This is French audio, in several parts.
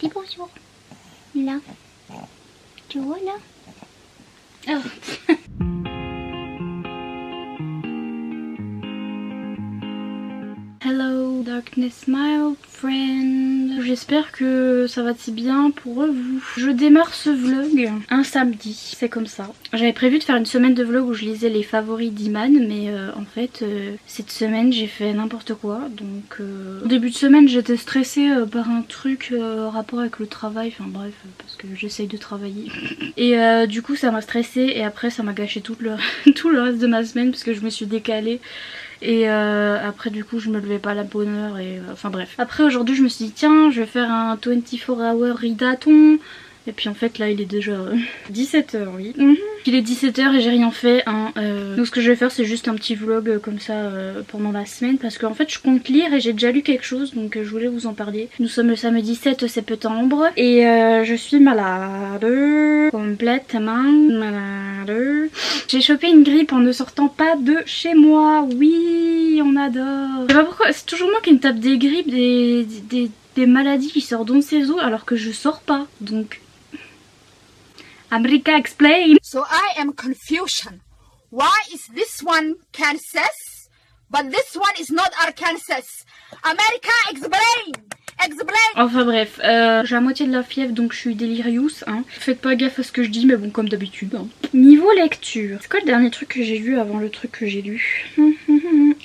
Dis bonjour. Là. Tu vois là? Oh. Hello darkness my old friend. J'espère que ça va si bien pour vous. Je démarre ce vlog un samedi, c'est comme ça. J'avais prévu de faire une semaine de vlog où je lisais les favoris d'Iman, mais en fait cette semaine j'ai fait n'importe quoi. Donc au début de semaine j'étais stressée par un truc rapport avec le travail, enfin bref, parce que j'essaye de travailler. Et du coup ça m'a stressée et après ça m'a gâché tout le reste de ma semaine parce que je me suis décalée. Et après du coup je me levais pas à la bonne heure et enfin bref. Après aujourd'hui je me suis dit tiens je vais faire un 24 hour ridathon. Et puis en fait là il est déjà 17h oui. Il est 17h et j'ai rien fait hein. Donc ce que je vais faire c'est juste un petit vlog comme ça pendant la semaine. Parce qu'en fait je compte lire et j'ai déjà lu quelque chose. Donc je voulais vous en parler. Nous sommes le samedi 7 septembre. Et je suis malade. Complètement malade. J'ai chopé une grippe en ne sortant pas de chez moi. Oui on adore. Je sais pas pourquoi c'est toujours moi qui me tape des grippes, des maladies qui sortent dans ses os alors que je sors pas. Donc America explain. So I am confusion. Why is this one Kansas, but this one is not Arkansas? America explain. Enfin bref, j'ai la moitié de la fièvre donc je suis delirious hein. Faites pas gaffe à ce que je dis mais bon comme d'habitude hein. Niveau lecture, c'est quoi le dernier truc que j'ai lu avant le truc que j'ai lu?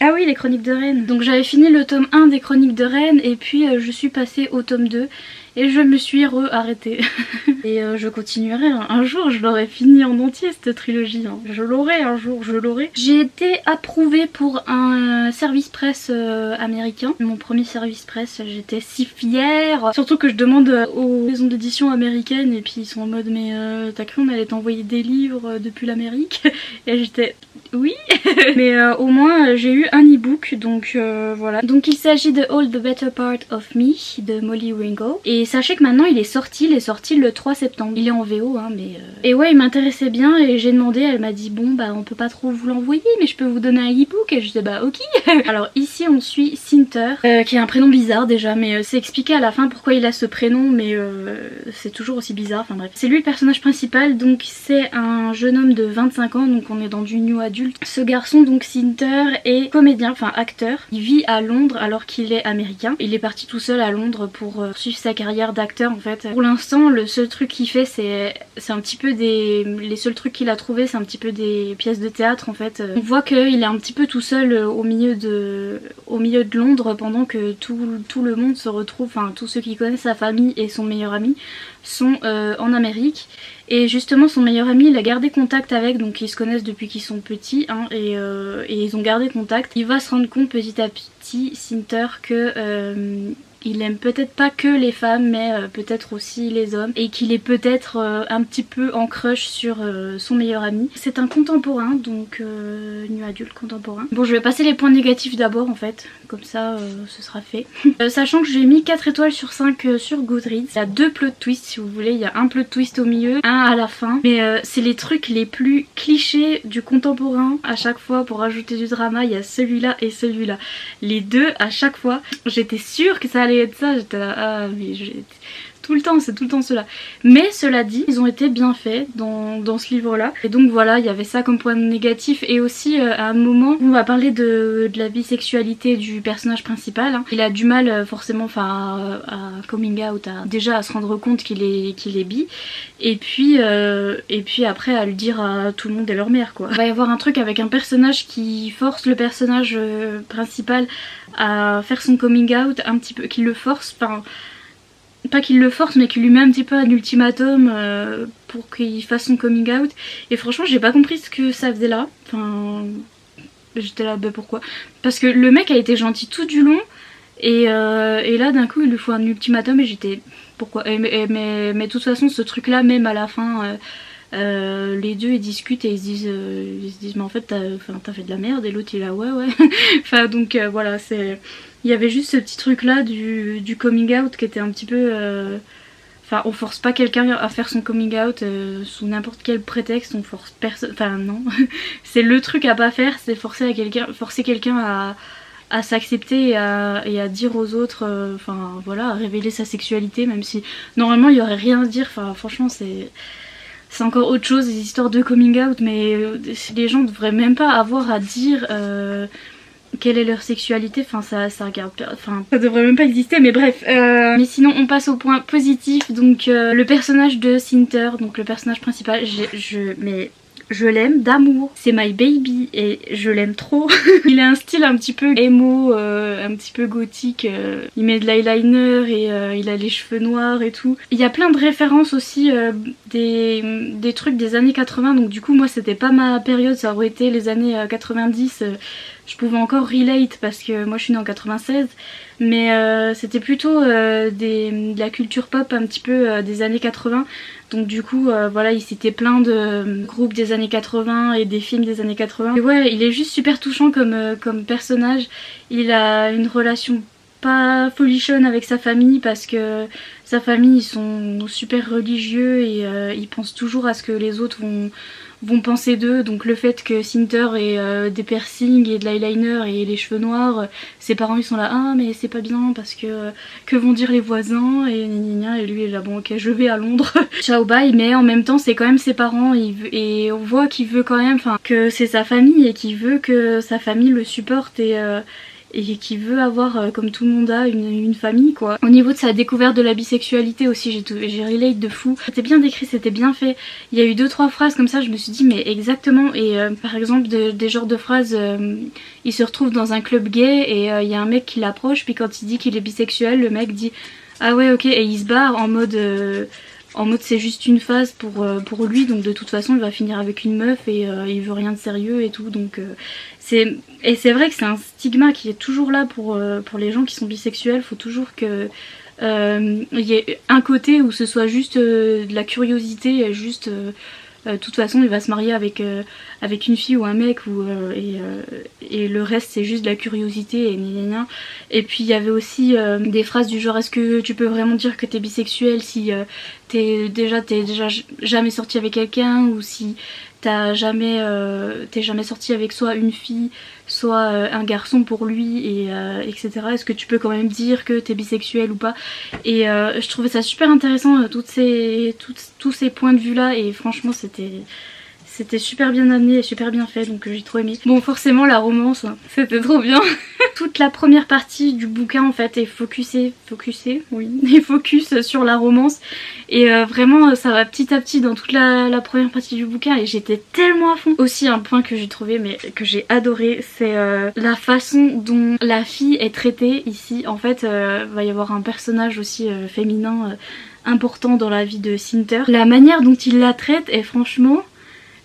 Ah oui les Chroniques de Rennes. Donc j'avais fini le tome 1 des Chroniques de Rennes et puis je suis passée au tome 2 et je me suis arrêtée. Et je continuerai hein. Un jour je l'aurai fini en entier cette trilogie hein. Je l'aurai un jour, je l'aurai. J'ai été approuvée pour un service presse américain. Mon premier service presse, j'étais si fière. Surtout que je demande aux maisons d'édition américaines et puis ils sont en mode mais t'as cru on allait t'envoyer des livres depuis l'Amérique? Et j'étais oui. Mais au moins j'ai eu un e-book donc voilà. Donc il s'agit de All the Better Part of Me de Molly Ringo. Et sachez que maintenant il est sorti le 3 septembre. Il est en VO hein mais... Et ouais il m'intéressait bien et j'ai demandé, elle m'a dit bon bah on peut pas trop vous l'envoyer mais je peux vous donner un e-book et je disais bah ok. Alors ici on suit Cinter qui est un prénom bizarre déjà mais c'est expliqué à la fin pourquoi il a ce prénom mais c'est toujours aussi bizarre, enfin bref. C'est lui le personnage principal donc c'est un jeune homme de 25 ans donc on est dans du new adulte. Ce garçon donc Cinter est comédien, enfin acteur. Il vit à Londres alors qu'il est américain. Il est parti tout seul à Londres pour suivre sa carrière d'acteur en fait. Pour l'instant le seul truc qu'il fait c'est un petit peu les seuls trucs qu'il a trouvé c'est un petit peu des pièces de théâtre en fait. On voit qu'il est un petit peu tout seul au milieu de Londres pendant que tout le monde se retrouve, enfin tous ceux qui connaissent sa famille et son meilleur ami sont en Amérique. Et justement son meilleur ami il a gardé contact avec, donc ils se connaissent depuis qu'ils sont petits hein, et ils ont gardé contact. Il va se rendre compte petit à petit Cinter que il aime peut-être pas que les femmes mais peut-être aussi les hommes et qu'il est peut-être un petit peu en crush sur son meilleur ami. C'est un contemporain donc new adulte contemporain. Bon je vais passer les points négatifs d'abord en fait, comme ça ce sera fait. Sachant que j'ai mis 4 étoiles sur 5 sur Goodreads. Il y a 2 plot twists si vous voulez, il y a un plot twist au milieu, un à la fin. Mais c'est les trucs les plus clichés du contemporain à chaque fois pour rajouter du drama, il y a celui-là et celui-là. Les deux à chaque fois, j'étais sûre que ça allait être ça, j'étais là ah mais tout le temps, c'est tout le temps cela. Mais cela dit, ils ont été bien faits dans ce livre-là. Et donc voilà, il y avait ça comme point négatif. Et aussi, à un moment, on va parler de la bisexualité du personnage principal. Hein. Il a du mal forcément à coming out, déjà à se rendre compte qu'il est bi. Et puis après à le dire à tout le monde et leur mère quoi. Il va y avoir un truc avec un personnage qui force le personnage principal à faire son coming out un petit peu, qui le force, enfin... Pas qu'il le force mais qu'il lui met un petit peu un ultimatum pour qu'il fasse son coming out. Et franchement j'ai pas compris ce que ça faisait là. Enfin j'étais là bah pourquoi. Parce que le mec a été gentil tout du long et là d'un coup il lui faut un ultimatum et j'étais pourquoi. Mais de toute façon ce truc là même à la fin les deux ils discutent et ils se disent mais en fait t'as fait de la merde et l'autre il est là ouais. Enfin donc voilà c'est... Il y avait juste ce petit truc là du coming out qui était un petit peu... Enfin on force pas quelqu'un à faire son coming out sous n'importe quel prétexte, on force personne... Enfin non, c'est le truc à pas faire, c'est forcer quelqu'un à s'accepter et à dire aux autres, enfin voilà, à révéler sa sexualité, même si normalement il y aurait rien à dire, enfin franchement c'est encore autre chose, des histoires de coming out, mais les gens devraient même pas avoir à dire quelle est leur sexualité, enfin ça regarde, enfin ça devrait même pas exister, mais bref. Mais sinon on passe au point positif, donc le personnage de Cinter, donc le personnage principal, je l'aime d'amour, c'est my baby et je l'aime trop. Il a un style un petit peu emo, un petit peu gothique, il met de l'eyeliner et il a les cheveux noirs et tout. Il y a plein de références aussi, des trucs des années 80, donc du coup moi c'était pas ma période, ça aurait été les années 90, je pouvais encore relate parce que moi je suis née en 96, mais c'était plutôt de la culture pop un petit peu des années 80. Donc du coup voilà, il citait plein de groupes des années 80 et des films des années 80. Et ouais, il est juste super touchant comme personnage. Il a une relation pas folichonne avec sa famille parce que sa famille ils sont super religieux et ils pensent toujours à ce que les autres vont penser d'eux, donc le fait que Cinter ait des piercings et de l'eyeliner et les cheveux noirs, ses parents ils sont là ah mais c'est pas bien parce que vont dire les voisins et gna et lui il est là bon ok je vais à Londres ciao bye, mais en même temps c'est quand même ses parents et on voit qu'il veut quand même, enfin que c'est sa famille et qu'il veut que sa famille le supporte et qui veut avoir, comme tout le monde a, une famille quoi. Au niveau de sa découverte de la bisexualité aussi, j'ai relate de fou. C'était bien décrit, c'était bien fait. Il y a eu 2-3 phrases comme ça, je me suis dit mais exactement. Et par exemple des genres de phrases, il se retrouve dans un club gay et il y a un mec qui l'approche, puis quand il dit qu'il est bisexuel, le mec dit ah ouais ok, et il se barre en mode c'est juste une phase pour lui, donc de toute façon il va finir avec une meuf et il veut rien de sérieux et tout, donc c'est vrai que c'est un stigma qui est toujours là pour les gens qui sont bisexuels. Faut toujours que il y ait un côté où ce soit juste de la curiosité et juste de toute façon il va se marier avec une fille ou un mec et le reste c'est juste de la curiosité et gna gna gna. Et puis il y avait aussi des phrases du genre est-ce que tu peux vraiment dire que t'es bisexuel si t'es déjà jamais sorti avec quelqu'un, ou si t'es jamais sorti avec soit une fille soit un garçon pour lui et etc. Est-ce que tu peux quand même dire que t'es bisexuel ou pas? Et je trouvais ça super intéressant, tous ces points de vue là, et franchement c'était super bien amené et super bien fait, donc j'ai trop aimé. Bon forcément la romance, hein, c'était trop bien. Toute la première partie du bouquin en fait est focus sur la romance, et vraiment ça va petit à petit dans toute la première partie du bouquin et j'étais tellement à fond. Aussi un point que j'ai trouvé mais que j'ai adoré, c'est la façon dont la fille est traitée ici. En fait va y avoir un personnage aussi féminin important dans la vie de Cinter. La manière dont il la traite est franchement...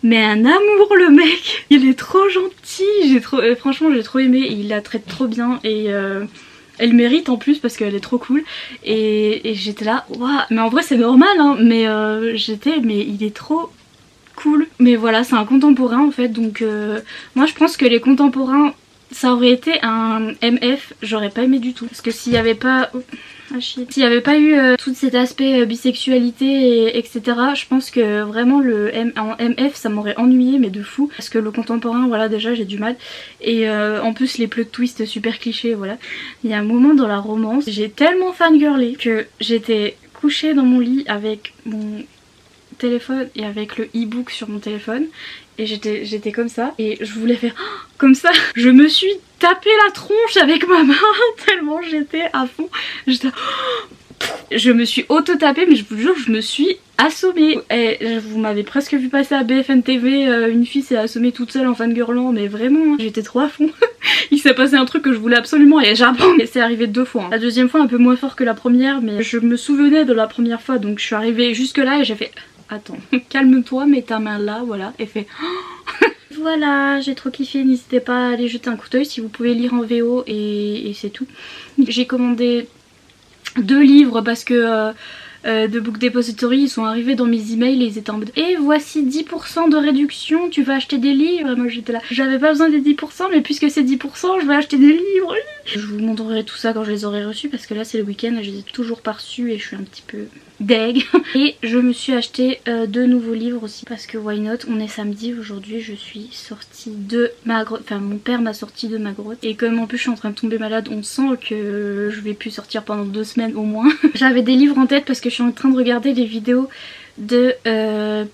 mais un amour le mec, il est trop gentil, franchement j'ai trop aimé, il la traite trop bien et elle mérite en plus parce qu'elle est trop cool et j'étais là, waouh, mais en vrai c'est normal hein, mais mais il est trop cool. Mais voilà, c'est un contemporain en fait, donc moi je pense que les contemporains ça aurait été un MF, j'aurais pas aimé du tout, parce que s'il y avait pas... s'il n'y avait pas eu tout cet aspect bisexualité etc, je pense que vraiment en MF ça m'aurait ennuyé mais de fou, parce que le contemporain voilà déjà j'ai du mal, et en plus les plot twists super clichés voilà. Il y a un moment dans la romance, j'ai tellement fangirlé que j'étais couchée dans mon lit avec mon téléphone et avec le e-book sur mon téléphone et j'étais comme ça et je voulais faire comme ça. Je me suis tapé la tronche avec ma main tellement j'étais à fond. Je me suis auto-tapée, mais je vous jure je me suis assommée. Et vous m'avez presque vu passer à BFM TV, une fille s'est assommée toute seule en fangirlant, mais vraiment j'étais trop à fond. Il s'est passé un truc que je voulais absolument et j'apprends. Et c'est arrivé 2 fois. Hein. La deuxième fois un peu moins fort que la première, mais je me souvenais de la première fois, donc je suis arrivée jusque là et j'ai fait attends, calme-toi, mets ta main là, voilà, et fait voilà, j'ai trop kiffé, n'hésitez pas à aller jeter un coup d'œil si vous pouvez lire en VO et c'est tout. J'ai commandé 2 livres parce que de Book Depository, ils sont arrivés dans mes emails et ils étaient en mode et voici 10% de réduction, tu vas acheter des livres. Et moi j'étais là, j'avais pas besoin des 10% mais puisque c'est 10% je vais acheter des livres. Je vous montrerai tout ça quand je les aurai reçus parce que là c'est le week-end et je les ai toujours pas reçus et je suis un petit peu deg. Et je me suis acheté 2 nouveaux livres aussi parce que why not, on est samedi aujourd'hui, je suis sortie de ma grotte, enfin mon père m'a sorti de ma grotte et comme en plus je suis en train de tomber malade, on sent que je vais plus sortir pendant 2 semaines au moins. J'avais des livres en tête parce que je suis en train de regarder les vidéos de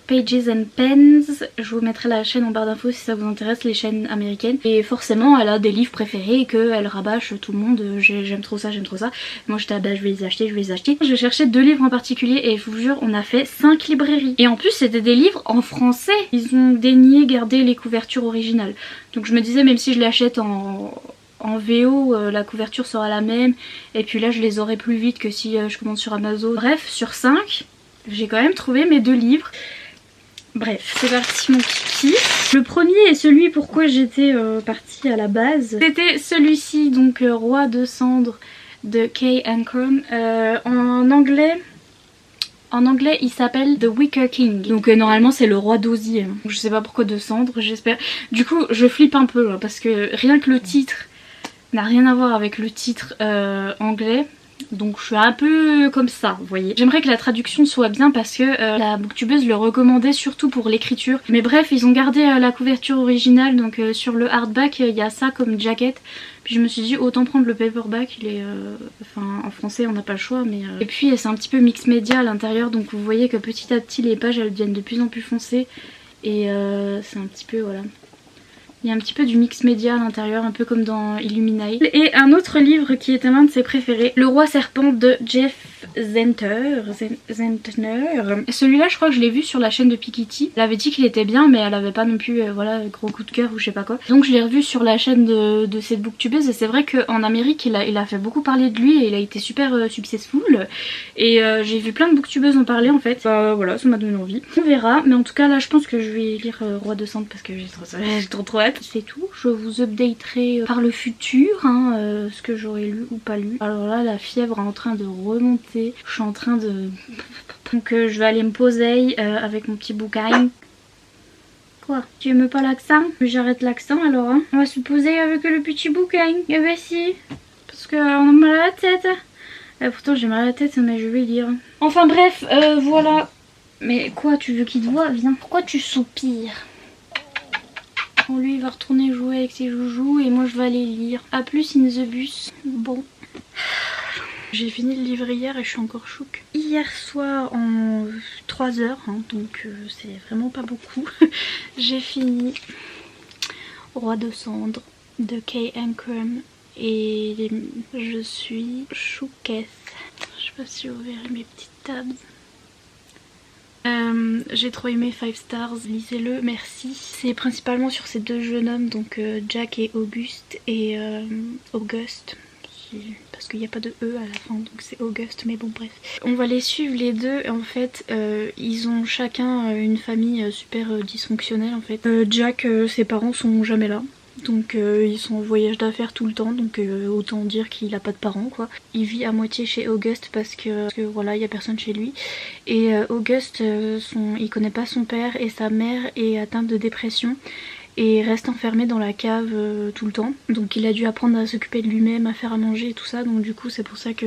Pages and Pens. Je vous mettrai la chaîne en barre d'infos si ça vous intéresse, les chaînes américaines. Et forcément elle a des livres préférés et qu'elle rabâche tout le monde. J'aime trop ça, j'aime trop ça. Moi j'étais bah je vais les acheter, je vais les acheter. Je cherchais 2 livres en particulier et je vous jure on a fait 5 librairies. Et en plus c'était des livres en français. Ils ont daigné garder les couvertures originales. Donc je me disais même si je l'achète en VO, la couverture sera la même. Et puis là je les aurai plus vite que si je commande sur Amazon. Bref, sur 5... j'ai quand même trouvé mes 2 livres. Bref, c'est parti mon kiki. Le premier est celui pourquoi j'étais partie à la base. C'était celui-ci, donc Roi de cendres de Kay Ancrum. En anglais, il s'appelle The Wicker King. Donc normalement c'est le roi d'osier. Je sais pas pourquoi de cendres, j'espère. Du coup je flippe un peu là, parce que rien que le titre n'a rien à voir avec le titre anglais. Donc je suis un peu comme ça, vous voyez. J'aimerais que la traduction soit bien parce que la booktubeuse le recommandait surtout pour l'écriture. Mais bref, ils ont gardé la couverture originale, donc sur le hardback il y a ça comme jacket. Puis je me suis dit autant prendre le paperback, il est... enfin en français on n'a pas le choix mais... Et puis c'est un petit peu mix média à l'intérieur, donc vous voyez que petit à petit les pages elles deviennent de plus en plus foncées. Et c'est un petit peu voilà... Il y a un petit peu du mix média à l'intérieur, un peu comme dans Illuminate. Et un autre livre qui était l'un de ses préférés, Le Roi Serpent de Jeff Zentner. Celui-là je crois que je l'ai vu sur la chaîne de Piketty. Elle avait dit qu'il était bien mais elle avait pas non plus voilà gros coup de cœur ou je sais pas quoi. Donc je l'ai revu sur la chaîne de cette booktubeuse et c'est vrai qu'en Amérique il a fait beaucoup parler de lui et il a été super successful. Et j'ai vu plein de booktubeuses en parler en fait. Voilà, ça m'a donné envie. On verra, mais en tout cas là je pense que je vais lire Roi de cendres parce que j'ai trop hâte. C'est tout, je vous updaterai par le futur ce que j'aurai lu ou pas lu. Alors là la fièvre est en train de remonter, je suis en train de... Donc je vais aller me poser avec mon petit bouquin. Quoi? Tu aimes pas l'accent? J'arrête l'accent alors hein. On va se poser avec le petit bouquin. Et ben si, parce qu'on a mal à la tête. Et pourtant j'ai mal à la tête mais je vais lire. Enfin bref, voilà. Mais quoi, tu veux qu'il te voie? Viens. Pourquoi tu soupires? Bon, lui il va retourner jouer avec ses joujoux et moi je vais aller lire. A plus in the bus. Bon. J'ai fini le livre hier et je suis encore chouque. Hier soir en 3 heures, donc c'est vraiment pas beaucoup. J'ai fini Roi de cendres de Kay Ancrum et je suis chouquesse. Je sais pas si vous verrez mes petites tabs. J'ai trop aimé 5 stars, lisez-le, merci. C'est principalement sur ces 2 jeunes hommes, donc Jack et Auguste et Auguste. Parce qu'il n'y a pas de E à la fin donc c'est Auguste mais bon bref. On va les suivre les deux et en fait ils ont chacun une famille super dysfonctionnelle en fait. Jack ses parents sont jamais là. Donc ils sont en voyage d'affaires tout le temps donc autant dire qu'il a pas de parents quoi. Il vit à moitié chez Auguste parce que voilà il y a personne chez lui. Et Auguste il connaît pas son père et sa mère est atteinte de dépression. Et reste enfermé dans la cave tout le temps. Donc il a dû apprendre à s'occuper de lui-même, à faire à manger et tout ça. Donc du coup c'est pour ça que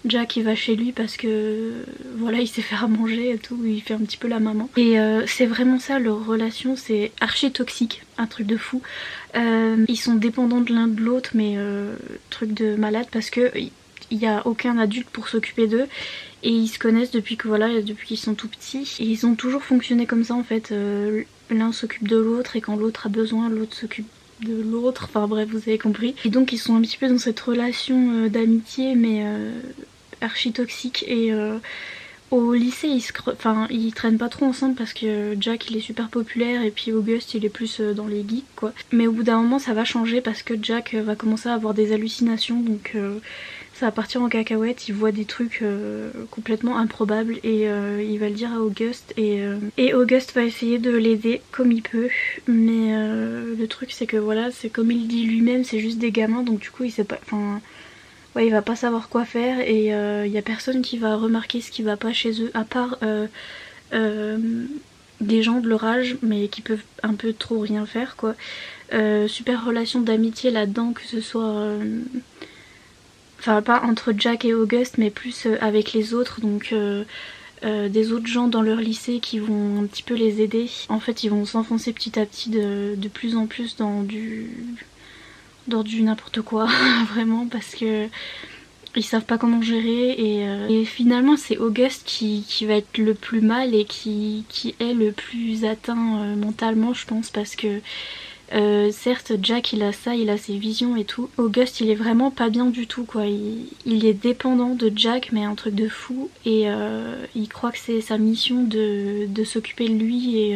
Jack il va chez lui parce que voilà il sait faire à manger et tout. Il fait un petit peu la maman. Et c'est vraiment ça leur relation, c'est archi toxique, un truc de fou. Ils sont dépendants de l'un de l'autre mais truc de malade parce que il n'y a aucun adulte pour s'occuper d'eux. Et ils se connaissent depuis que voilà, depuis qu'ils sont tout petits. Et ils ont toujours fonctionné comme ça en fait. L'un s'occupe de l'autre et quand l'autre a besoin, l'autre s'occupe de l'autre. Enfin bref, vous avez compris. Et donc ils sont un petit peu dans cette relation d'amitié mais archi toxique. Et au lycée ils traînent pas trop ensemble parce que Jack il est super populaire et puis Auguste il est plus dans les geeks quoi. Mais au bout d'un moment ça va changer parce que Jack va commencer à avoir des hallucinations donc... ça va partir en cacahuète, il voit des trucs complètement improbables et il va le dire à Auguste et Auguste va essayer de l'aider comme il peut. Mais le truc c'est que voilà, c'est comme il dit lui-même, c'est juste des gamins donc du coup il sait pas... Enfin ouais, il va pas savoir quoi faire et il y a personne qui va remarquer ce qui va pas chez eux à part des gens de leur âge mais qui peuvent un peu trop rien faire quoi. Super relation d'amitié là-dedans, que ce soit enfin pas entre Jack et August mais plus avec les autres, donc des autres gens dans leur lycée qui vont un petit peu les aider. En fait ils vont s'enfoncer petit à petit de plus en plus dans du n'importe quoi vraiment, parce que ils savent pas comment gérer et finalement c'est August qui va être le plus mal et qui est le plus atteint mentalement je pense, parce que certes Jack il a ça, il a ses visions et tout, August il est vraiment pas bien du tout quoi, il est dépendant de Jack mais un truc de fou et il croit que c'est sa mission de s'occuper de lui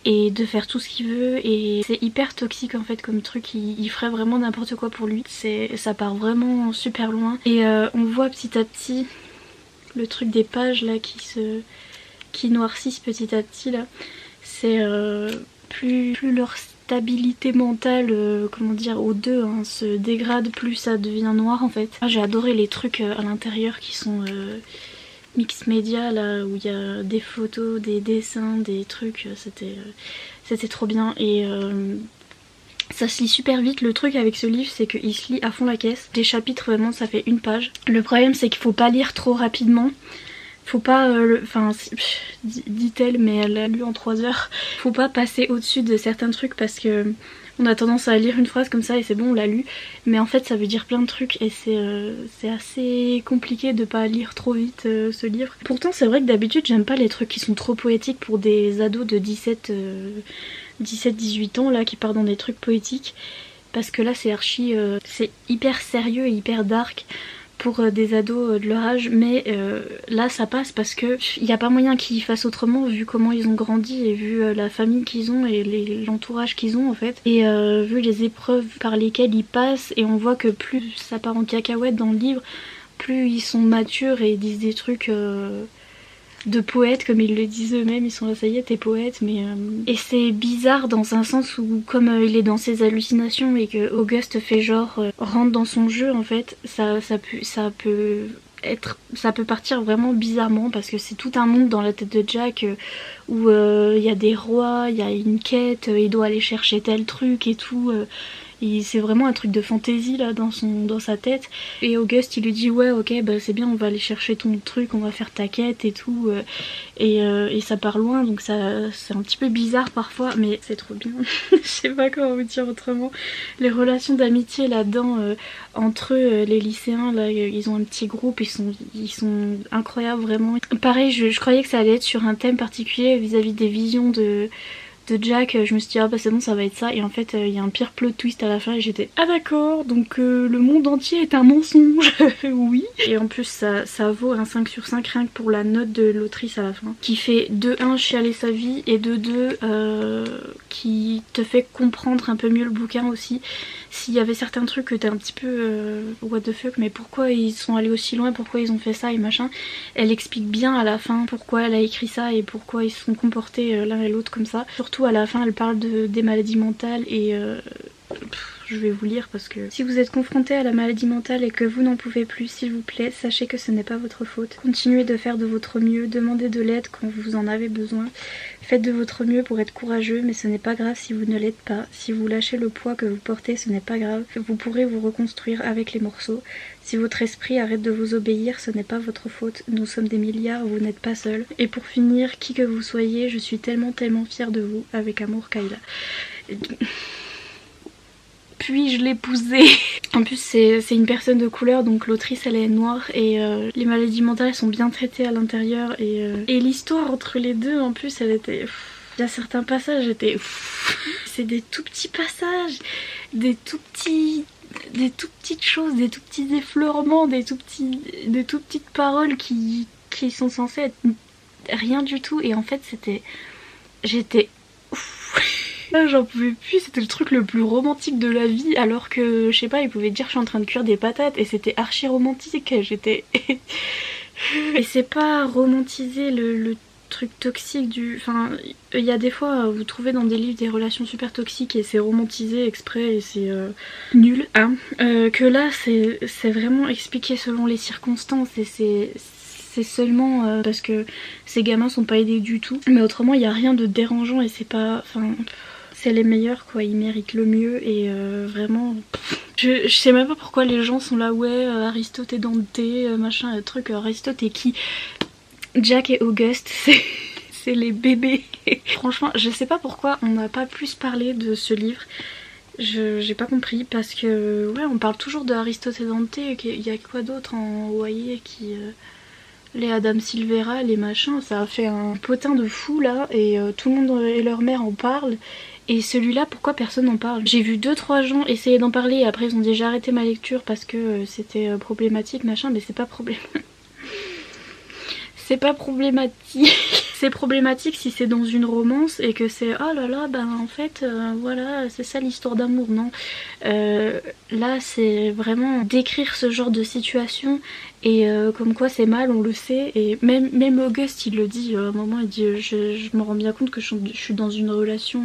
et de faire tout ce qu'il veut, et c'est hyper toxique en fait comme truc, il ferait vraiment n'importe quoi pour lui, ça part vraiment super loin et on voit petit à petit le truc des pages là qui noircissent petit à petit là, c'est plus leur stabilité mentale, comment dire, aux deux hein, se dégrade, plus ça devient noir en fait. J'ai adoré les trucs à l'intérieur qui sont mix média là où il y a des photos, des dessins, des trucs, c'était trop bien et ça se lit super vite. Le truc avec ce livre c'est qu'il se lit à fond la caisse, des chapitres vraiment ça fait une page. Le problème c'est qu'il faut pas lire trop rapidement, faut pas, enfin dit-elle mais elle l'a lu en 3 heures, faut pas passer au-dessus de certains trucs parce que on a tendance à lire une phrase comme ça et c'est bon on l'a lu, mais en fait ça veut dire plein de trucs et c'est assez compliqué de pas lire trop vite ce livre. Pourtant c'est vrai que d'habitude j'aime pas les trucs qui sont trop poétiques pour des ados de 17-18 ans là qui partent dans des trucs poétiques, parce que là c'est archi, c'est hyper sérieux et hyper dark pour des ados de leur âge, mais là ça passe parce que il n'y a pas moyen qu'ils fassent autrement vu comment ils ont grandi et vu la famille qu'ils ont et l'entourage qu'ils ont en fait, et vu les épreuves par lesquelles ils passent, et on voit que plus ça part en cacahuète dans le livre, plus ils sont matures et ils disent des trucs de poètes comme ils le disent eux-mêmes, ils sont là ça y est t'es poète, mais et c'est bizarre dans un sens où comme il est dans ses hallucinations et que August fait genre rentre dans son jeu en fait, ça peut partir vraiment bizarrement parce que c'est tout un monde dans la tête de Jack où il y a des rois, il y a une quête, il doit aller chercher tel truc et tout. C'est vraiment un truc de fantaisie là dans sa tête, et August il lui dit ouais ok bah c'est bien, on va aller chercher ton truc, on va faire ta quête et tout, et ça part loin, donc ça c'est un petit peu bizarre parfois mais c'est trop bien. Je sais pas comment vous dire autrement. Les relations d'amitié là-dedans entre eux, les lycéens là, ils ont un petit groupe, ils sont incroyables vraiment. Pareil je croyais que ça allait être sur un thème particulier vis-à-vis des visions de Jack, je me suis dit ah bah c'est bon ça va être ça, et en fait il y a un pire plot twist à la fin et j'étais ah d'accord donc le monde entier est un mensonge. Oui, et en plus ça vaut un 5 sur 5 rien que pour la note de l'autrice à la fin qui fait de 1 chialer sa vie et de 2 qui te fait comprendre un peu mieux le bouquin aussi. S'il y avait certains trucs que t'es un petit peu what the fuck mais pourquoi ils sont allés aussi loin, pourquoi ils ont fait ça et machin, elle explique bien à la fin pourquoi elle a écrit ça et pourquoi ils se sont comportés l'un et l'autre comme ça. Surtout à la fin elle parle des maladies mentales et je vais vous lire parce que si vous êtes confronté à la maladie mentale et que vous n'en pouvez plus, s'il vous plaît, sachez que ce n'est pas votre faute. Continuez de faire de votre mieux, demandez de l'aide quand vous en avez besoin. Faites de votre mieux pour être courageux, mais ce n'est pas grave si vous ne l'êtes pas. Si vous lâchez le poids que vous portez, ce n'est pas grave. Vous pourrez vous reconstruire avec les morceaux. Si votre esprit arrête de vous obéir, ce n'est pas votre faute. Nous sommes des milliards, vous n'êtes pas seul. Et pour finir, qui que vous soyez, je suis tellement fière de vous. Avec amour, Kayla. Puis-je l'épouser? En plus c'est une personne de couleur, donc l'autrice elle est noire et les maladies mentales sont bien traitées à l'intérieur et l'histoire entre les deux en plus elle était... Il y a certains passages étaient... C'est des tout petits passages, des tout petites choses, des tout petits effleurements, des tout petites paroles qui sont censées être rien du tout, et en fait j'étais... J'en pouvais plus, c'était le truc le plus romantique de la vie, alors que je sais pas, il pouvait dire je suis en train de cuire des patates et c'était archi romantique, j'étais... Et c'est pas romantiser le trucs toxiques Enfin, il y a des fois, vous trouvez dans des livres des relations super toxiques et c'est romantisé exprès et c'est nul, hein. Que là, c'est vraiment expliqué selon les circonstances et c'est seulement parce que ces gamins sont pas aidés du tout. Mais autrement, il y a rien de dérangeant et c'est pas... Enfin, c'est les meilleurs quoi, ils méritent le mieux et vraiment... Je sais même pas pourquoi les gens sont là, ouais, Aristote et Dante, machin, truc, Aristote et qui... Jack et Auguste, c'est les bébés. Franchement, je sais pas pourquoi on n'a pas plus parlé de ce livre. J'ai pas compris parce que ouais, on parle toujours de Aristote et Dante. Il y a quoi d'autre en OAI qui les Adam Silvera, les machins, ça a fait un potin de fou là et tout le monde et leur mère en parlent. Et celui-là, pourquoi personne n'en parle? J'ai vu 2-3 gens essayer d'en parler et après ils ont déjà arrêté ma lecture parce que c'était problématique machin, mais c'est pas problématique. C'est pas problématique. C'est problématique si c'est dans une romance et que c'est oh là là, ben en fait voilà, c'est ça l'histoire d'amour, non. Là c'est vraiment décrire ce genre de situation et comme quoi c'est mal, on le sait. Et même Auguste il le dit à un moment, il dit je me rends bien compte que je suis dans une relation...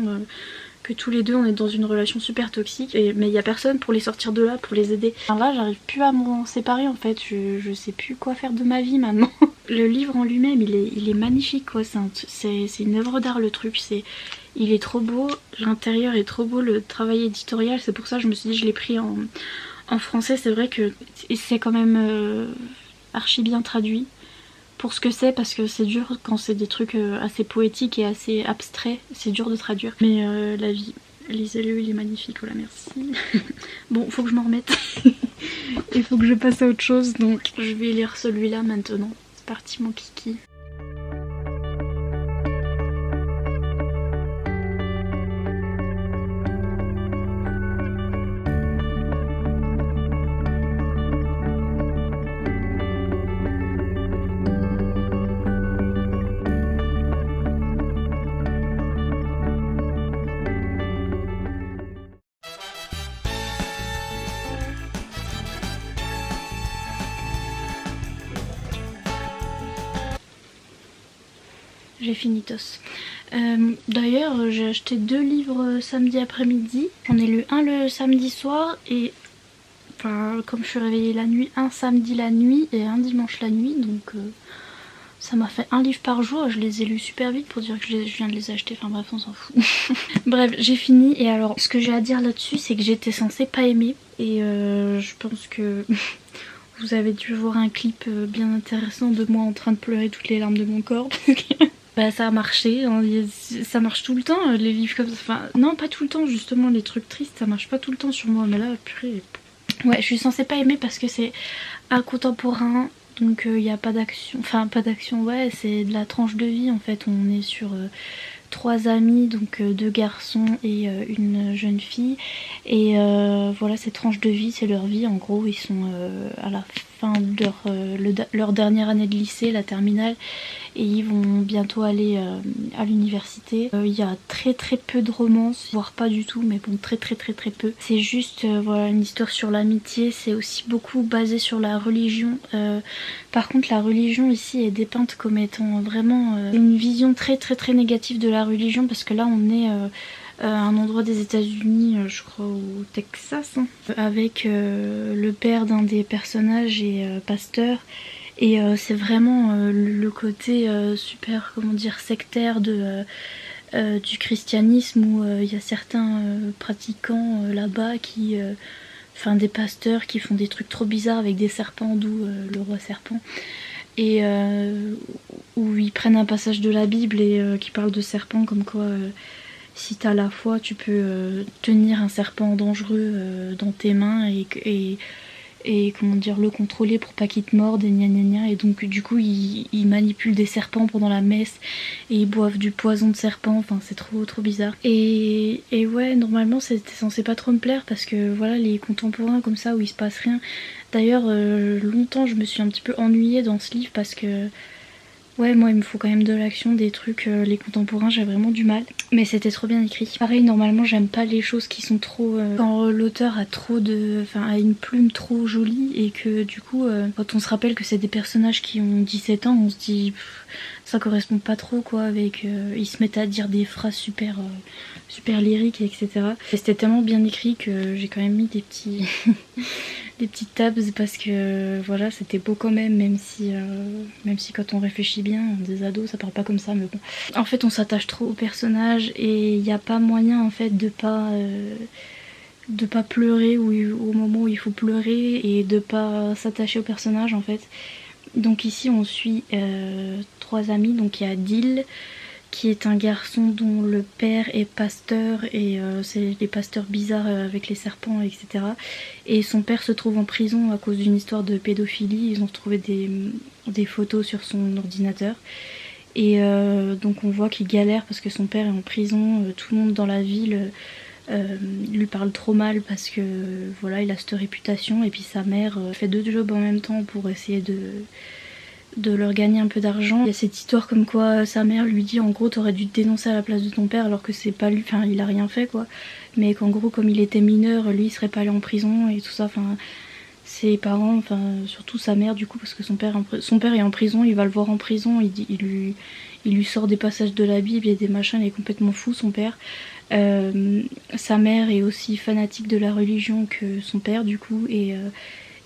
que tous les deux on est dans une relation super toxique mais il y a personne pour les sortir de là, pour les aider. Enfin, là j'arrive plus à m'en séparer en fait, je sais plus quoi faire de ma vie maintenant. Le livre en lui-même il est magnifique quoi, c'est une œuvre d'art le truc, il est trop beau, l'intérieur est trop beau, le travail éditorial, c'est pour ça que je me suis dit je l'ai pris en français. C'est vrai que c'est quand même archi bien traduit pour ce que c'est, parce que c'est dur quand c'est des trucs assez poétiques et assez abstraits, c'est dur de traduire. Mais la vie, lisez-le, il est magnifique, voilà, merci. Bon, faut que je m'en remette. Il faut que je passe à autre chose, donc je vais lire celui-là maintenant. C'est parti mon kiki. J'ai fini tos. D'ailleurs j'ai acheté 2 livres samedi après-midi. J'en ai lu un le samedi soir et enfin comme je suis réveillée la nuit, un samedi la nuit et un dimanche la nuit, donc ça m'a fait un livre par jour. Je les ai lus super vite pour dire que je viens de les acheter, enfin bref on s'en fout. Bref j'ai fini et alors ce que j'ai à dire là-dessus c'est que j'étais censée pas aimer et je pense que vous avez dû voir un clip bien intéressant de moi en train de pleurer toutes les larmes de mon corps parce que bah ça a marché, hein. Ça marche tout le temps les livres comme ça, enfin non pas tout le temps justement, les trucs tristes ça marche pas tout le temps sur moi, mais là purée. Ouais je suis censée pas aimer parce que c'est incontemporain, donc il n'y a pas d'action, enfin pas d'action, ouais c'est de la tranche de vie en fait. On est sur 3 amis, donc 2 garçons et une jeune fille et voilà, ces tranches de vie c'est leur vie en gros. Ils sont à la fin de leur dernière année de lycée, la terminale, et ils vont bientôt aller à l'université. Il y a très peu de romance, voire pas du tout, mais bon très peu. C'est juste voilà, une histoire sur l'amitié, c'est aussi beaucoup basé sur la religion. Par contre la religion ici est dépeinte comme étant vraiment une vision très négative de la religion, parce que là on est à un endroit des États-Unis, je crois au Texas, hein, avec le père d'un des personnages et pasteur. Et c'est vraiment le côté super, comment dire, sectaire du christianisme, où il y a certains pratiquants là-bas qui... Enfin des pasteurs qui font des trucs trop bizarres avec des serpents, d'où le roi serpent. Et où ils prennent un passage de la Bible et qui parle de serpents, comme quoi si t'as la foi tu peux tenir un serpent dangereux dans tes mains et comment dire, le contrôler pour pas qu'il te morde et gna gna gna. Et donc du coup ils manipulent des serpents pendant la messe et ils boivent du poison de serpent, enfin c'est trop bizarre. Et ouais, normalement c'était censé pas trop me plaire parce que voilà, les contemporains comme ça où il se passe rien. D'ailleurs longtemps je me suis un petit peu ennuyée dans ce livre parce que Ouais, moi il me faut quand même de l'action, des trucs, les contemporains j'ai vraiment du mal. Mais c'était trop bien écrit. Pareil, normalement j'aime pas les choses qui sont trop... quand l'auteur a trop de... Enfin, a une plume trop jolie et que du coup, quand on se rappelle que c'est des personnages qui ont 17 ans, on se dit... ça correspond pas trop quoi avec... ils se mettent à dire des phrases super... super lyriques, etc. Et c'était tellement bien écrit que j'ai quand même mis des petits... des petites tabs parce que voilà c'était beau quand même, même si quand on réfléchit bien, des ados ça parle pas comme ça, mais bon. En fait on s'attache trop au personnage et il n'y a pas moyen en fait de pas pleurer au moment où il faut pleurer et de pas s'attacher au personnage en fait. Donc ici on suit 3 amis, donc il y a Dill qui est un garçon dont le père est pasteur et c'est des pasteurs bizarres avec les serpents, etc. Et son père se trouve en prison à cause d'une histoire de pédophilie. Ils ont trouvé des photos sur son ordinateur. Et donc on voit qu'il galère parce que son père est en prison. Tout le monde dans la ville lui parle trop mal parce que voilà, il a cette réputation. Et puis sa mère fait 2 jobs en même temps pour essayer de leur gagner un peu d'argent. Il y a cette histoire comme quoi sa mère lui dit en gros t'aurais dû te dénoncer à la place de ton père alors que c'est pas lui, enfin il a rien fait quoi. Mais qu'en gros comme il était mineur, lui il serait pas allé en prison et tout ça, enfin ses parents, enfin surtout sa mère du coup parce que son père est en prison, il va le voir en prison, il lui sort des passages de la Bible et des machins, il est complètement fou son père. Sa mère est aussi fanatique de la religion que son père du coup et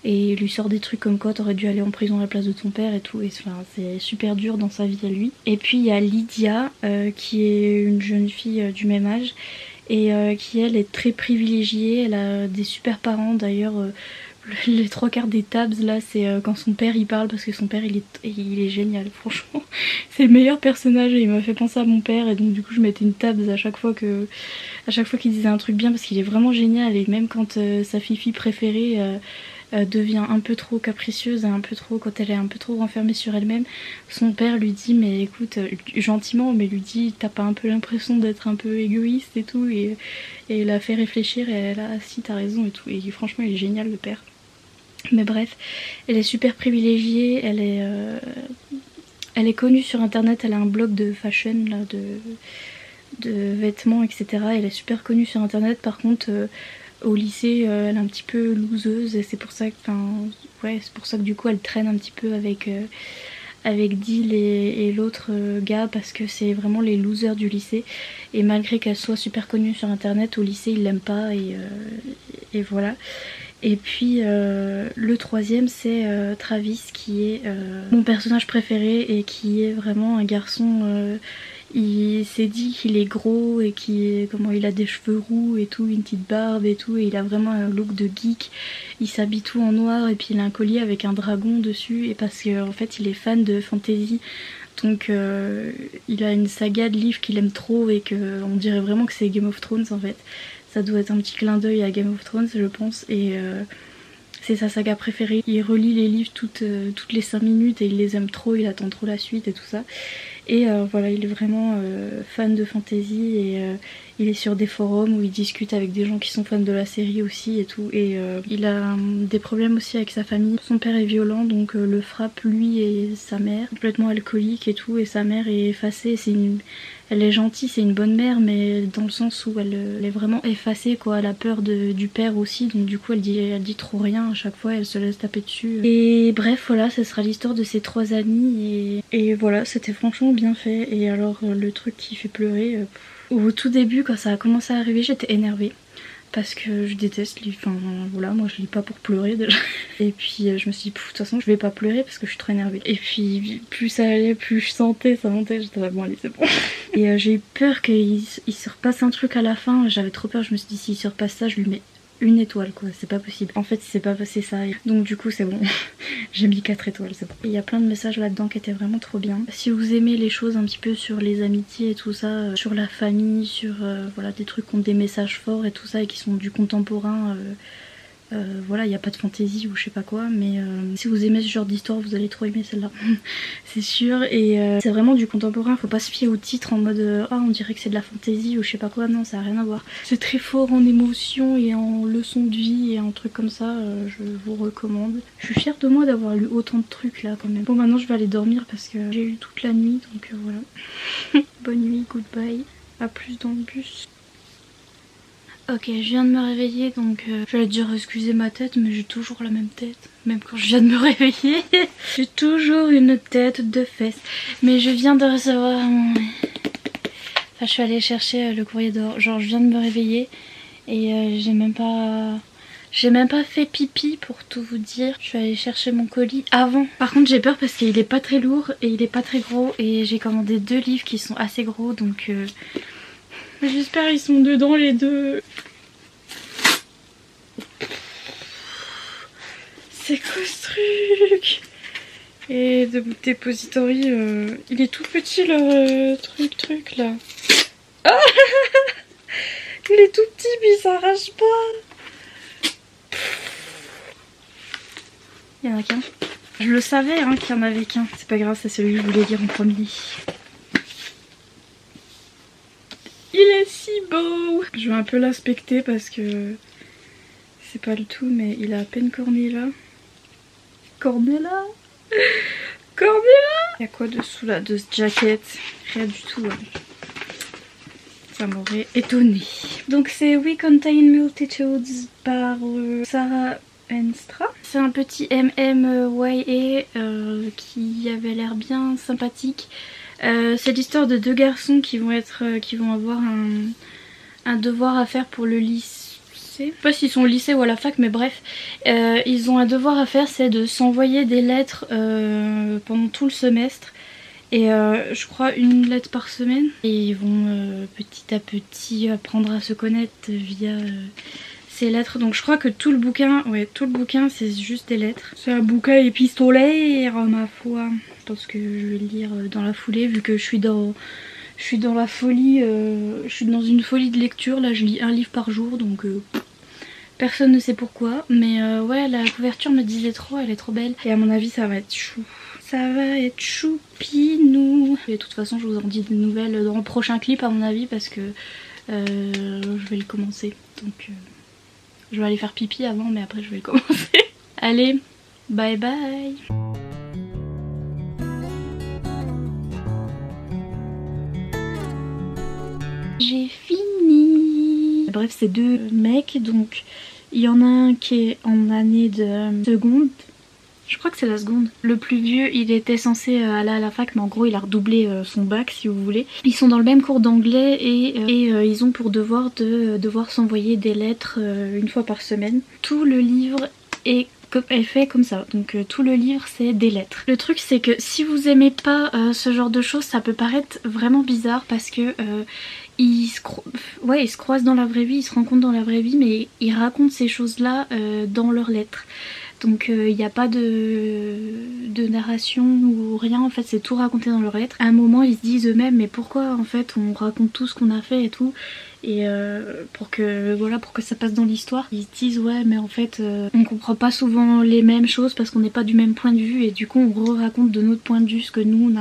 il lui sort des trucs comme quoi t'aurais dû aller en prison à la place de ton père et tout, et enfin, c'est super dur dans sa vie à lui. Et puis il y a Lydia qui est une jeune fille du même âge et qui elle est très privilégiée, elle a des super parents d'ailleurs. Les 3 quarts des tabs là c'est quand son père il parle parce que son père il est génial franchement. C'est le meilleur personnage et il m'a fait penser à mon père et donc du coup je mettais une tabs à chaque fois qu'il disait un truc bien parce qu'il est vraiment génial. Et même quand sa fifi préférée devient un peu trop capricieuse et un peu trop, quand elle est un peu trop renfermée sur elle-même, son père lui dit mais écoute gentiment mais lui dit t'as pas un peu l'impression d'être un peu égoïste et tout, et il la fait réfléchir et elle a si t'as raison et tout, et franchement il est génial le père. Mais bref, elle est super privilégiée, elle est connue sur internet, elle a un blog de fashion là, de vêtements etc. Elle est super connue sur internet. Par contre au lycée elle est un petit peu loseuse et c'est pour ça que, c'est pour ça que du coup elle traîne un petit peu avec Dill et l'autre gars parce que c'est vraiment les losers du lycée. Et malgré qu'elle soit super connue sur internet, au lycée ils l'aiment pas et voilà. Et puis le troisième c'est Travis qui est mon personnage préféré et qui est vraiment un garçon. Il s'est dit qu'il est gros et comment il a des cheveux roux et tout, une petite barbe et tout, et il a vraiment un look de geek. Il s'habille tout en noir et puis il a un collier avec un dragon dessus, et parce qu'en fait il est fan de fantasy. Donc il a une saga de livres qu'il aime trop et que on dirait vraiment que c'est Game of Thrones en fait. Ça doit être un petit clin d'œil à Game of Thrones je pense, et c'est sa saga préférée. Il relit les livres toutes les 5 minutes et il les aime trop, il attend trop la suite et tout ça. Et voilà, il est vraiment fan de fantasy et il est sur des forums où il discute avec des gens qui sont fans de la série aussi et tout. Et il a des problèmes aussi avec sa famille. Son père est violent donc le frappe lui et sa mère, complètement alcoolique et tout. Et sa mère est effacée, elle est gentille, c'est une bonne mère, mais dans le sens où elle est vraiment effacée quoi. Elle a peur du père aussi, donc du coup elle dit trop rien à chaque fois, elle se laisse taper dessus. Et bref voilà, ce sera l'histoire de ces 3 amis et voilà, c'était franchement bien fait. Et alors le truc qui fait pleurer, au tout début quand ça a commencé à arriver j'étais énervée. Parce que je déteste lire, enfin voilà, moi je lis pas pour pleurer déjà. Et puis je me suis dit, de toute façon je vais pas pleurer parce que je suis trop énervée. Et puis plus ça allait, plus je sentais, ça montait, j'étais bon allez c'est bon. Et j'ai eu peur qu'il se repasse un truc à la fin, j'avais trop peur, je me suis dit s'il se repasse ça je lui mets 1 étoile quoi, c'est pas possible. En fait il s'est pas passé ça, donc du coup c'est bon. J'ai mis 4 étoiles, c'est bon. Il y a plein de messages là-dedans qui étaient vraiment trop bien. Si vous aimez les choses un petit peu sur les amitiés et tout ça, sur la famille, sur voilà des trucs qui ont des messages forts et tout ça et qui sont du contemporain, Voilà, il n'y a pas de fantaisie ou je sais pas quoi, mais si vous aimez ce genre d'histoire, vous allez trop aimer celle-là, c'est sûr. Et c'est vraiment du contemporain, faut pas se fier au titre en mode ah on dirait que c'est de la fantaisie ou je sais pas quoi, non ça a rien à voir. C'est très fort en émotion et en leçon de vie et en trucs comme ça, je vous recommande. Je suis fière de moi d'avoir lu autant de trucs là quand même. Bon maintenant je vais aller dormir parce que j'ai lu toute la nuit, donc voilà. Bonne nuit, goodbye, à plus dans le bus. Ok, je viens de me réveiller donc j'allais dire excusez ma tête mais j'ai toujours la même tête. Même quand je viens de me réveiller, j'ai toujours une tête de fesse. Mais je viens de recevoir mon... Enfin je suis allée chercher le courrier dehors. Genre je viens de me réveiller et j'ai même pas fait pipi pour tout vous dire. Je suis allée chercher mon colis avant. Par contre j'ai peur parce qu'il est pas très lourd et il est pas très gros. Et j'ai commandé 2 livres qui sont assez gros donc... J'espère qu'ils sont dedans les deux. C'est quoi ce truc? Et de Depository, il est tout petit leur truc là. Ah il est tout petit mais il s'arrache pas. Il y en a qu'un. Je le savais hein, qu'il y en avait qu'un. C'est pas grave, c'est celui que je voulais lire en premier. Il est si beau. Je vais un peu l'inspecter parce que c'est pas le tout, mais il a à peine corné là. Cornella. Cornella. Il y a quoi dessous là de ce jacket? Rien du tout. Hein. Ça m'aurait étonné. Donc c'est We Contain Multitudes par Sarah Enstra. C'est un petit MMYA qui avait l'air bien sympathique. C'est l'histoire de 2 garçons qui vont avoir un devoir à faire pour le lycée. Je sais pas s'ils sont au lycée ou à la fac, mais bref, ils ont un devoir à faire, c'est de s'envoyer des lettres pendant tout le semestre. Et je crois 1 lettre par semaine. Et ils vont petit à petit apprendre à se connaître via ces lettres. Donc je crois que tout le bouquin c'est juste des lettres. C'est un bouquin épistolaire ma foi. Je pense que je vais le lire dans la foulée vu que je suis dans la folie, je suis dans une folie de lecture. Là je lis 1 livre par jour donc personne ne sait pourquoi. Mais ouais la couverture me disait trop, elle est trop belle. Et à mon avis ça va être chou. Ça va être choupinou. Et de toute façon je vous en dis des nouvelles dans le prochain clip à mon avis parce que je vais le commencer. Donc je vais aller faire pipi avant mais après je vais le commencer. Allez, bye bye. J'ai fini. Bref c'est 2 mecs donc il y en a un qui est en année de seconde. Je crois que c'est la seconde. Le plus vieux il était censé aller à la fac mais en gros il a redoublé son bac si vous voulez. Ils sont dans le même cours d'anglais et ils ont pour devoir de devoir s'envoyer des lettres 1 fois par semaine. Tout le livre est fait comme ça, donc tout le livre c'est des lettres. Le truc c'est que si vous aimez pas ce genre de choses ça peut paraître vraiment bizarre parce que ils se croisent dans la vraie vie, ils se rencontrent dans la vraie vie mais ils racontent ces choses là dans leurs lettres. Donc il n'y a pas de narration ou rien, en fait c'est tout raconté dans leurs lettres. À un moment ils se disent eux-mêmes mais pourquoi en fait on raconte tout ce qu'on a fait et tout. Et pour que ça passe dans l'histoire, ils se disent ouais mais en fait on comprend pas souvent les mêmes choses parce qu'on n'est pas du même point de vue et du coup on raconte de notre point de vue ce que nous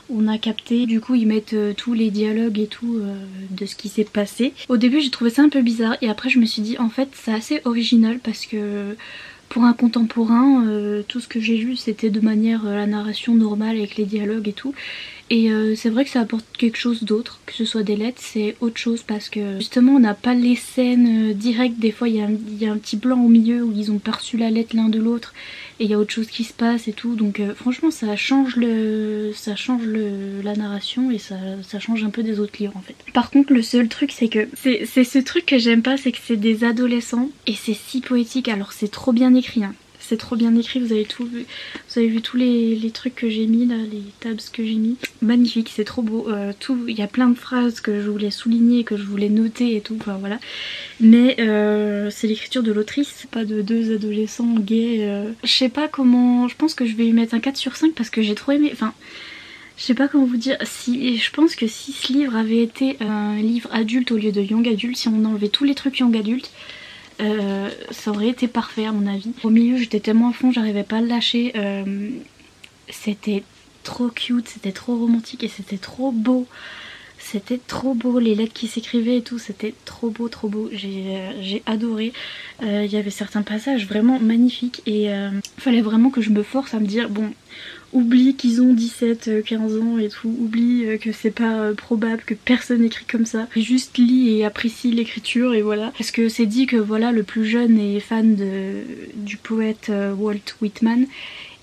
on a capté. Du coup ils mettent tous les dialogues et tout de ce qui s'est passé. Au début j'ai trouvé ça un peu bizarre et après je me suis dit en fait c'est assez original parce que pour un contemporain, tout ce que j'ai lu c'était de manière la narration normale avec les dialogues et tout. Et c'est vrai que ça apporte quelque chose d'autre, que ce soit des lettres, c'est autre chose parce que justement on n'a pas les scènes directes, des fois il y a un petit blanc au milieu où ils ont perçu la lettre l'un de l'autre et il y a autre chose qui se passe et tout, donc franchement ça change la narration et ça change un peu des autres livres en fait. Par contre le seul truc c'est que c'est ce truc que j'aime pas, c'est que c'est des adolescents et c'est si poétique, alors c'est trop bien écrit hein. C'est trop bien écrit, vous avez tout vu. Vous avez vu tous les trucs que j'ai mis là, les tabs que j'ai mis. Magnifique, c'est trop beau. Il y a plein de phrases que je voulais souligner, que je voulais noter et tout, enfin voilà. Mais c'est l'écriture de l'autrice, pas de 2 adolescents gays. Je sais pas comment, je pense que je vais lui mettre un 4 sur 5 parce que j'ai trop aimé. Enfin, je sais pas comment vous dire. Je pense que si ce livre avait été un livre adulte au lieu de young adulte, si on enlevait tous les trucs young adulte, ça aurait été parfait à mon avis. Au milieu j'étais tellement à fond, j'arrivais pas à le lâcher. C'était trop cute, c'était trop romantique et c'était trop beau. C'était trop beau, les lettres qui s'écrivaient et tout, c'était trop beau, j'ai adoré. Il y avait certains passages vraiment magnifiques et fallait vraiment que je me force à me dire bon, oublie qu'ils ont 17, 15 ans et tout, oublie que c'est pas probable, que personne n'écrit comme ça. Juste lis et apprécie l'écriture et voilà. Parce que c'est dit que voilà, le plus jeune est fan du poète Walt Whitman.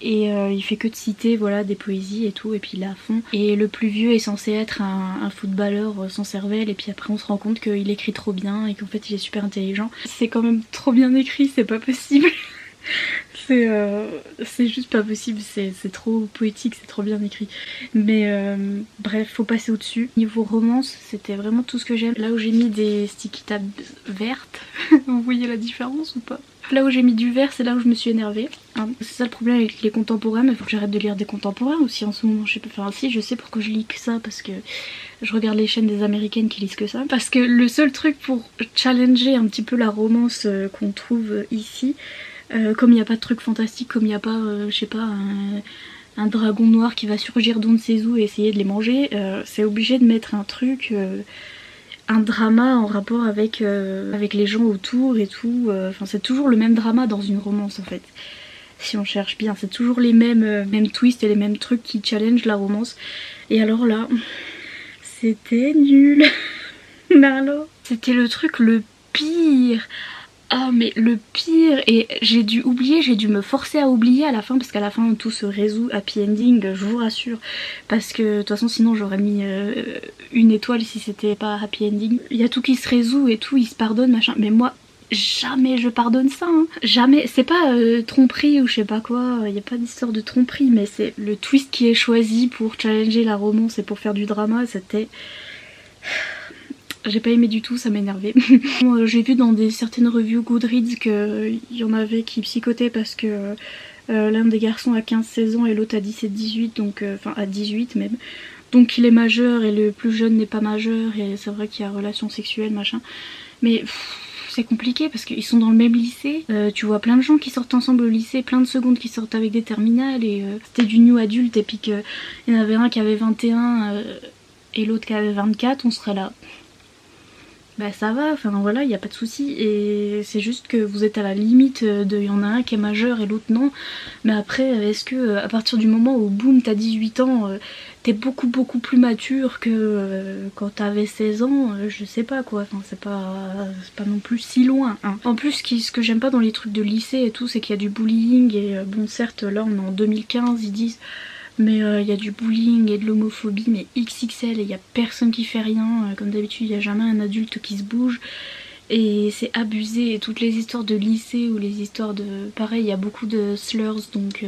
Et il fait que de citer voilà, des poésies et tout, et puis il est à fond. Et le plus vieux est censé être un footballeur sans cervelle, et puis après on se rend compte qu'il écrit trop bien et qu'en fait il est super intelligent. C'est quand même trop bien écrit, c'est pas possible. C'est juste pas possible, c'est trop poétique, c'est trop bien écrit. Mais bref, faut passer au-dessus. Niveau romance, c'était vraiment tout ce que j'aime. Là où j'ai mis des sticky tabs vertes, vous voyez la différence ou pas? Là où j'ai mis du vert, c'est là où je me suis énervée. Hein. C'est ça le problème avec les contemporains, mais faut que j'arrête de lire des contemporains aussi en ce moment. Je sais pas, enfin si, je sais pourquoi je lis que ça, parce que je regarde les chaînes des américaines qui lisent que ça. Parce que le seul truc pour challenger un petit peu la romance qu'on trouve ici, comme il n'y a pas de truc fantastique, comme il n'y a pas, je sais pas, un dragon noir qui va surgir d'on ne sait où et essayer de les manger, c'est obligé de mettre un truc... un drama en rapport avec les gens autour et tout. Enfin, c'est toujours le même drama dans une romance en fait. Si on cherche bien, c'est toujours les mêmes twists et les mêmes trucs qui challengent la romance. Et alors là, c'était nul. Mais alors, c'était le truc le pire. Ah mais le pire, et j'ai dû me forcer à oublier à la fin, parce qu'à la fin tout se résout, happy ending, je vous rassure, parce que de toute façon sinon j'aurais mis une étoile si c'était pas happy ending. Il y a tout qui se résout et tout, ils se pardonnent machin, mais moi jamais je pardonne ça, hein. Jamais, c'est pas tromperie ou je sais pas quoi, il n'y a pas d'histoire de tromperie, mais c'est le twist qui est choisi pour challenger la romance et pour faire du drama, c'était... J'ai pas aimé du tout, ça m'énervait. J'ai vu dans certaines reviews Goodreads qu'il y en avait qui psychotaient parce que l'un des garçons a 15-16 ans et l'autre a 17-18, donc enfin à 18 même. Donc il est majeur et le plus jeune n'est pas majeur et c'est vrai qu'il y a relation sexuelle machin. Mais c'est compliqué parce qu'ils sont dans le même lycée. Tu vois plein de gens qui sortent ensemble au lycée, plein de secondes qui sortent avec des terminales et c'était du new adulte et puis qu'il y en avait un qui avait 21 et l'autre qui avait 24, on serait là. Bah ça va, enfin voilà, il n'y a pas de souci. Et c'est juste que vous êtes à la limite de... Il y en a un qui est majeur et l'autre non. Mais après, est-ce que à partir du moment où boum, t'as 18 ans, t'es beaucoup plus mature que quand t'avais 16 ans, je sais pas quoi. Enfin c'est pas non plus si loin. Hein. En plus, ce que j'aime pas dans les trucs de lycée et tout, c'est qu'il y a du bullying. Et bon certes, là on est en 2015, ils disent... Mais il y a du bullying et de l'homophobie, mais XXL, et il y a personne qui fait rien. Comme d'habitude, il n'y a jamais un adulte qui se bouge. Et c'est abusé. Et toutes les histoires de lycée ou les histoires de... Pareil, il y a beaucoup de slurs, donc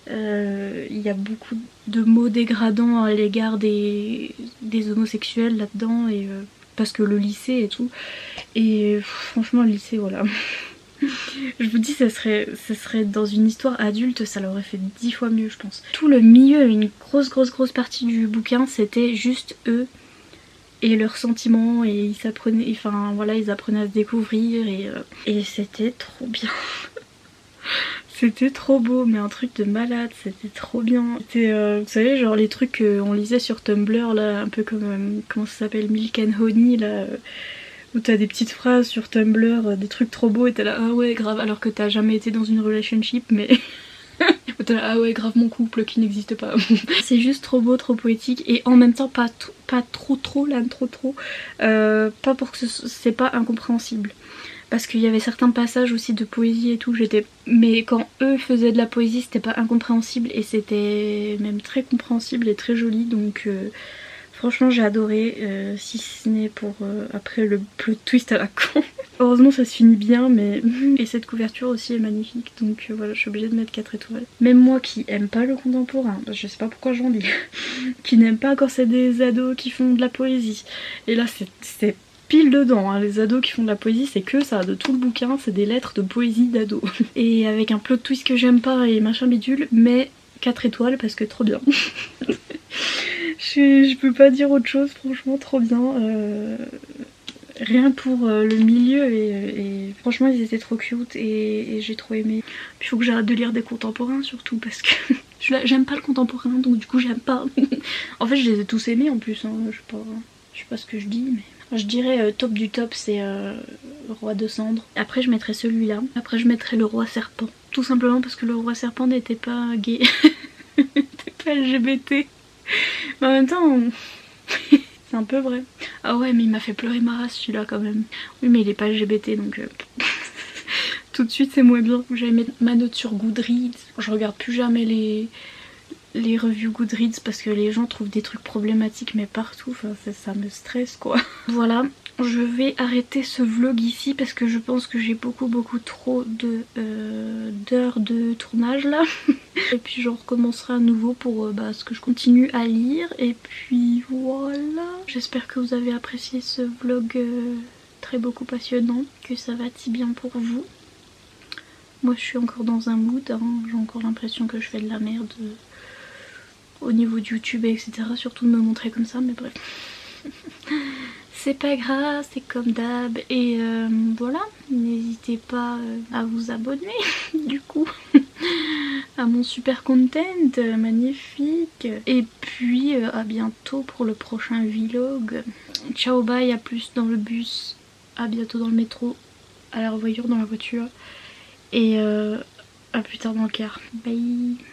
il y a beaucoup de mots dégradants à l'égard des homosexuels là-dedans. Et parce que le lycée et tout. Et franchement, le lycée, voilà... Je vous dis, ça serait dans une histoire adulte, ça l'aurait fait 10 fois mieux, je pense. Tout le milieu, une grosse partie du bouquin, c'était juste eux et leurs sentiments, et ils s'apprenaient, enfin voilà, ils apprenaient à se découvrir, et c'était trop bien. C'était trop beau, mais un truc de malade, c'était trop bien. C'était, vous savez, genre les trucs qu'on lisait sur Tumblr, là, un peu comme, comment ça s'appelle, Milk and Honey, là... où t'as des petites phrases sur Tumblr, des trucs trop beaux et t'es là ah ouais grave, alors que t'as jamais été dans une relationship, mais t'es là ah ouais grave mon couple qui n'existe pas. C'est juste trop beau, trop poétique et en même temps pas trop là, trop pas pour que c'est pas incompréhensible. Parce qu'il y avait certains passages aussi de poésie et tout, mais quand eux faisaient de la poésie c'était pas incompréhensible et c'était même très compréhensible et très joli, donc franchement j'ai adoré, si ce n'est pour après le plot twist à la con. Heureusement ça se finit bien, mais... Et cette couverture aussi est magnifique, donc voilà, je suis obligée de mettre 4 étoiles. Même moi qui aime pas le contemporain, je sais pas pourquoi j'en dis, qui n'aime pas quand c'est des ados qui font de la poésie. Et là c'est pile dedans, hein. Les ados qui font de la poésie c'est que ça, de tout le bouquin c'est des lettres de poésie d'ados. Et avec un plot twist que j'aime pas et machin bidule, mais 4 étoiles parce que trop bien. Je peux pas dire autre chose, franchement trop bien. Rien pour le milieu et franchement ils étaient trop cute et j'ai trop aimé. Puis il faut que j'arrête de lire des contemporains surtout parce que j'aime pas le contemporain donc du coup j'aime pas. En fait je les ai tous aimés en plus, hein. Je sais pas ce que je dis mais... Je dirais top du top c'est Roi de Cendre. Après je mettrais celui-là. Après je mettrais le Roi Serpent. Tout simplement parce que le Roi Serpent n'était pas gay. N'était pas LGBT. Mais en même temps... C'est un peu vrai. Ah ouais mais il m'a fait pleurer ma race celui-là quand même. Oui mais il est pas LGBT donc tout de suite c'est moins bien. J'avais mis ma note sur Goodreads. Je regarde plus jamais les reviews Goodreads parce que les gens trouvent des trucs problématiques mais partout. Enfin ça me stresse quoi. Voilà. Je vais arrêter ce vlog ici parce que je pense que j'ai beaucoup trop d'heures de tournage là. Et puis je recommencerai à nouveau pour ce que je continue à lire. Et puis voilà. J'espère que vous avez apprécié ce vlog très beaucoup passionnant. Que ça va si bien pour vous. Moi je suis encore dans un mood. Hein. J'ai encore l'impression que je fais de la merde au niveau de YouTube etc. Surtout de me montrer comme ça mais bref. C'est pas grave, c'est comme d'hab et voilà, n'hésitez pas à vous abonner du coup à mon super content magnifique et puis à bientôt pour le prochain vlog. Ciao bye, à plus dans le bus, à bientôt dans le métro, à la revoyure dans la voiture et à plus tard dans le car. Bye.